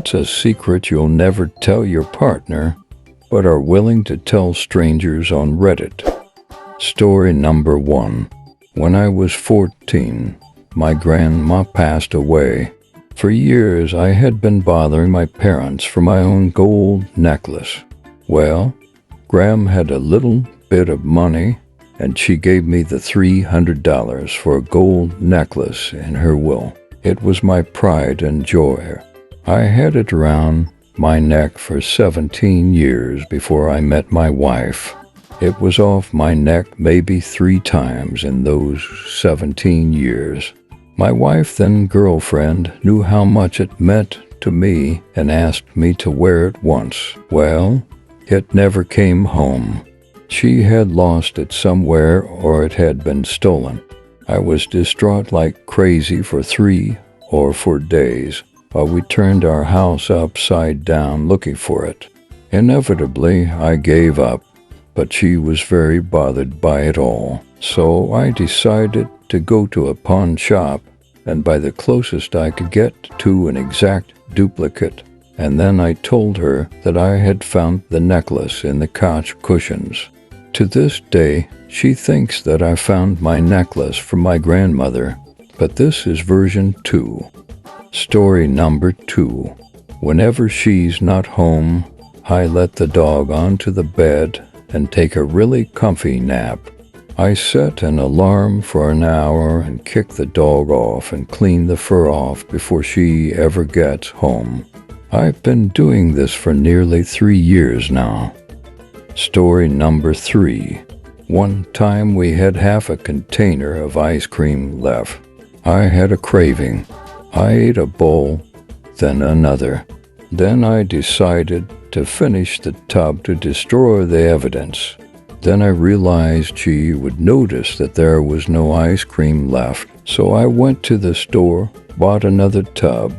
What's a secret you'll never tell your partner, but are willing to tell strangers on Reddit? Story number 1. When I was 14, my grandma passed away. For years, I had been bothering my parents for my own gold necklace. Well, Gram had a little bit of money, and she gave me the $300 for a gold necklace in her will. It was my pride and joy. I had it around my neck for 17 years before I met my wife. It was off my neck maybe 3 times in those 17 years. My wife, then girlfriend, knew how much it meant to me and asked me to wear it once. Well, it never came home. She had lost it somewhere or it had been stolen. I was distraught like crazy for 3 or 4 days while we turned our house upside down looking for it. Inevitably, I gave up, but she was very bothered by it all. So I decided to go to a pawn shop and buy the closest I could get to an exact duplicate. And then I told her that I had found the necklace in the couch cushions. To this day, she thinks that I found my necklace from my grandmother, but this is version 2. Story number 2. Whenever she's not home, I let the dog onto the bed and take a really comfy nap. I set an alarm for an hour and kick the dog off and clean the fur off before she ever gets home. I've been doing this for nearly 3 years now. Story number 3. One time we had half a container of ice cream left. I had a craving. I ate a bowl, then another. Then I decided to finish the tub to destroy the evidence. Then I realized she would notice that there was no ice cream left. So I went to the store, bought another tub,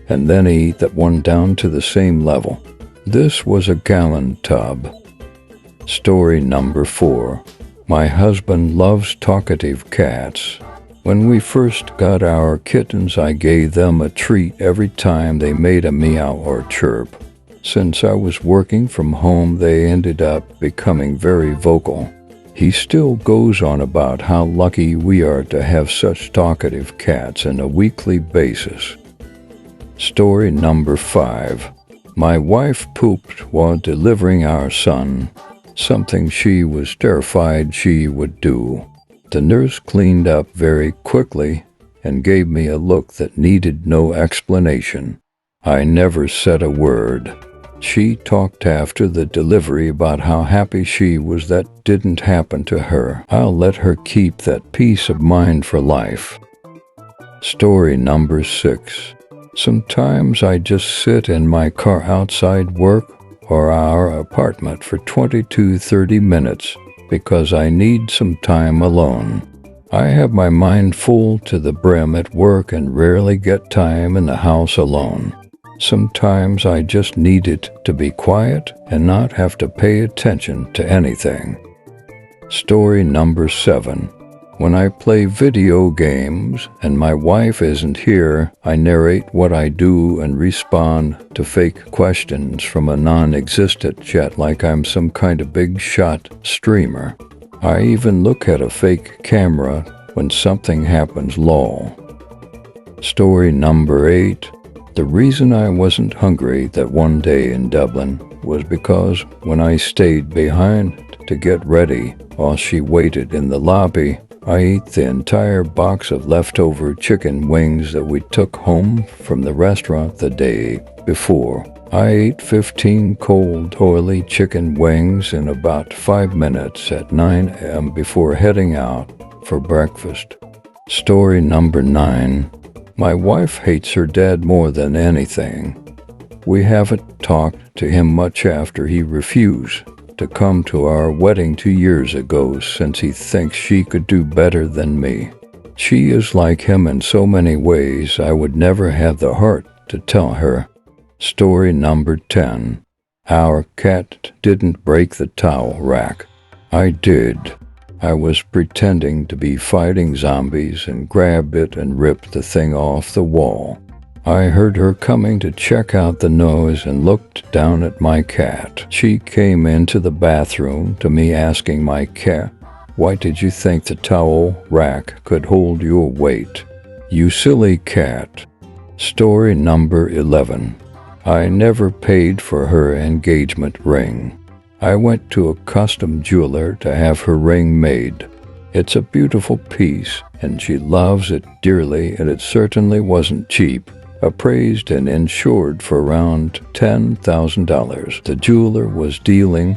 and then ate that one down to the same level. This was a gallon tub. Story number 4. My husband loves talkative cats. When we first got our kittens, I gave them a treat every time they made a meow or chirp. Since I was working from home, they ended up becoming very vocal. He still goes on about how lucky we are to have such talkative cats on a weekly basis. Story number 5. My wife pooped while delivering our son, something she was terrified she would do. The nurse cleaned up very quickly and gave me a look that needed no explanation. I never said a word. She talked after the delivery about how happy she was that didn't happen to her. I'll let her keep that peace of mind for life. Story number 6. Sometimes I just sit in my car outside work or our apartment for 20 to 30 minutes because I need some time alone. I have my mind full to the brim at work and rarely get time in the house alone. Sometimes I just need it to be quiet and not have to pay attention to anything. Story number 7. When I play video games and my wife isn't here, I narrate what I do and respond to fake questions from a non-existent chat like I'm some kind of big shot streamer. I even look at a fake camera when something happens lol. Story number 8. The reason I wasn't hungry that one day in Dublin was because when I stayed behind to get ready while she waited in the lobby, I ate the entire box of leftover chicken wings that we took home from the restaurant the day before. I ate 15 cold, oily chicken wings in about 5 minutes at 9 a.m. before heading out for breakfast. Story number 9. My wife hates her dad more than anything. We haven't talked to him much after he refused to come to our wedding 2 years ago since he thinks she could do better than me. She is like him in so many ways I would never have the heart to tell her. Story number 10. Our cat didn't break the towel rack. I did. I was pretending to be fighting zombies and grabbed it and ripped the thing off the wall. I heard her coming to check out the noise and looked down at my cat. She came into the bathroom to me asking my cat, "Why did you think the towel rack could hold your weight? You silly cat." Story number 11. I never paid for her engagement ring. I went to a custom jeweler to have her ring made. It's a beautiful piece, and she loves it dearly, and it certainly wasn't cheap. Appraised and insured for around $10,000. The jeweler was dealing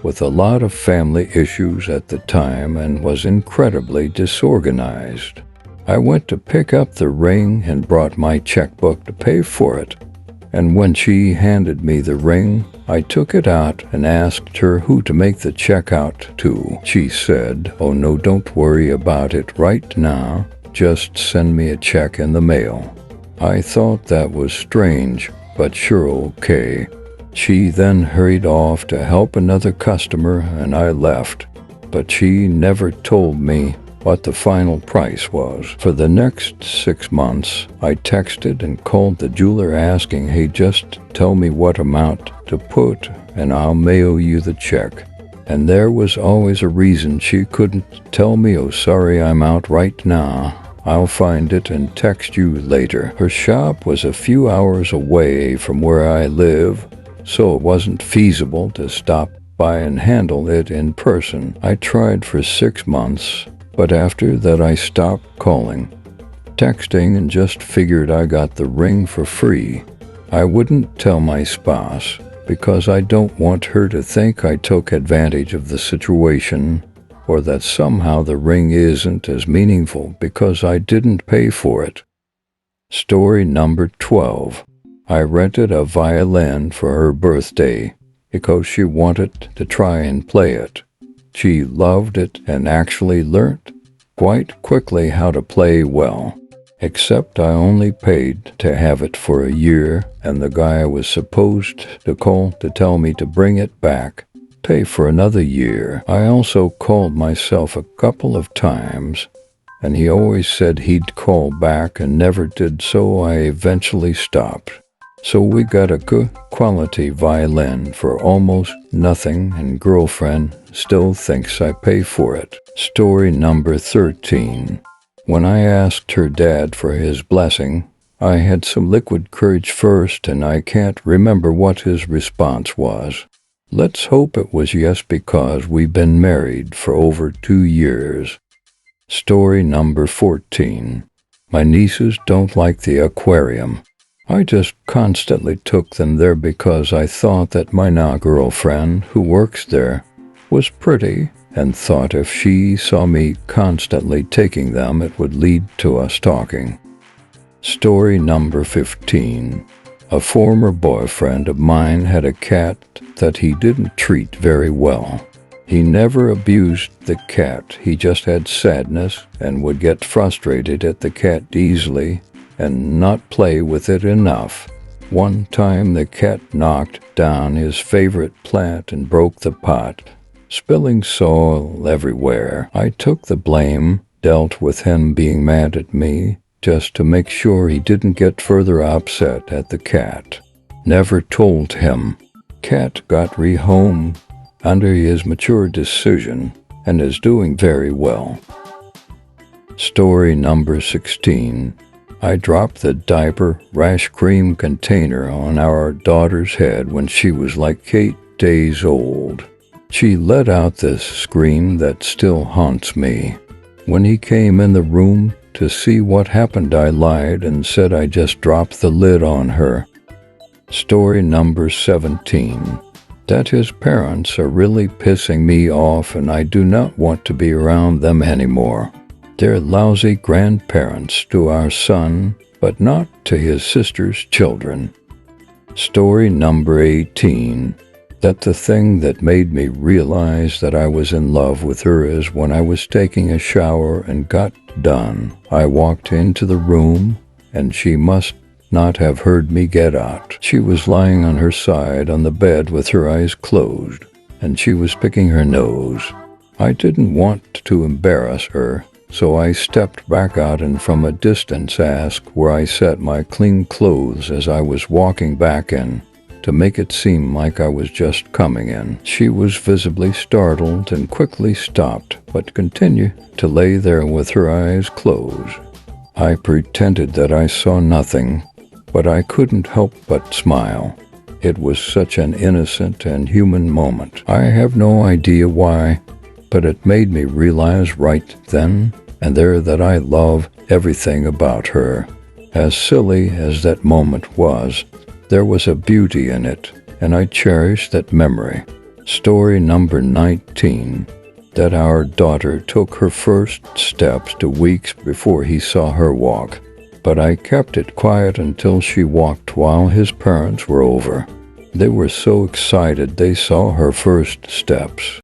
with a lot of family issues at the time and was incredibly disorganized. I went to pick up the ring and brought my checkbook to pay for it. And when she handed me the ring, I took it out and asked her who to make the check out to. She said, "Oh no, don't worry about it right now. Just send me a check in the mail." I thought that was strange, but sure okay. She then hurried off to help another customer and I left, but she never told me what the final price was. For the next 6 months, I texted and called the jeweler asking, "Hey, just tell me what amount to put and I'll mail you the check." And there was always a reason she couldn't tell me. "Oh, sorry, I'm out right now. I'll find it and text you later." Her shop was a few hours away from where I live, so it wasn't feasible to stop by and handle it in person. I tried for 6 months, but after that I stopped calling, texting, and just figured I got the ring for free. I wouldn't tell my spouse because I don't want her to think I took advantage of the situation, or that somehow the ring isn't as meaningful because I didn't pay for it. Story number 12. I rented a violin for her birthday because she wanted to try and play it. She loved it and actually learnt quite quickly how to play well, except I only paid to have it for a year, and the guy was supposed to call to tell me to bring it back, pay for another year. I also called myself a couple of times, and he always said he'd call back and never did, so I eventually stopped. So we got a good quality violin for almost nothing, and girlfriend still thinks I pay for it. Story number 13. When I asked her dad for his blessing, I had some liquid courage first, and I can't remember what his response was. Let's hope it was yes, because we've been married for over 2 years. Story number 14. My nieces don't like the aquarium. I just constantly took them there because I thought that my now girlfriend, who works there, was pretty, and thought if she saw me constantly taking them, it would lead to us talking. Story number 15. A former boyfriend of mine had a cat that he didn't treat very well. He never abused the cat, he just had sadness and would get frustrated at the cat easily and not play with it enough. One time the cat knocked down his favorite plant and broke the pot, spilling soil everywhere. I took the blame, dealt with him being mad at me, just to make sure he didn't get further upset at the cat. Never told him. Cat got rehomed under his mature decision and is doing very well. Story number 16. I dropped the diaper rash cream container on our daughter's head when she was like 8 days old. She let out this scream that still haunts me. When he came in the room to see what happened, I lied and said I just dropped the lid on her. Story number 17. That his parents are really pissing me off, and I do not want to be around them anymore. They're lousy grandparents to our son, but not to his sister's children. Story number 18. That the thing that made me realize that I was in love with her is when I was taking a shower and got done. I walked into the room, and she must not have heard me get out. She was lying on her side on the bed with her eyes closed, and she was picking her nose. I didn't want to embarrass her, so I stepped back out and from a distance asked where I set my clean clothes as I was walking back in, to make it seem like I was just coming in. She was visibly startled and quickly stopped, but continued to lay there with her eyes closed. I pretended that I saw nothing, but I couldn't help but smile. It was such an innocent and human moment. I have no idea why, but it made me realize right then and there that I love everything about her. As silly as that moment was, there was a beauty in it, and I cherish that memory. Story number 19, that our daughter took her first steps 2 weeks before he saw her walk, but I kept it quiet until she walked while his parents were over. They were so excited they saw her first steps.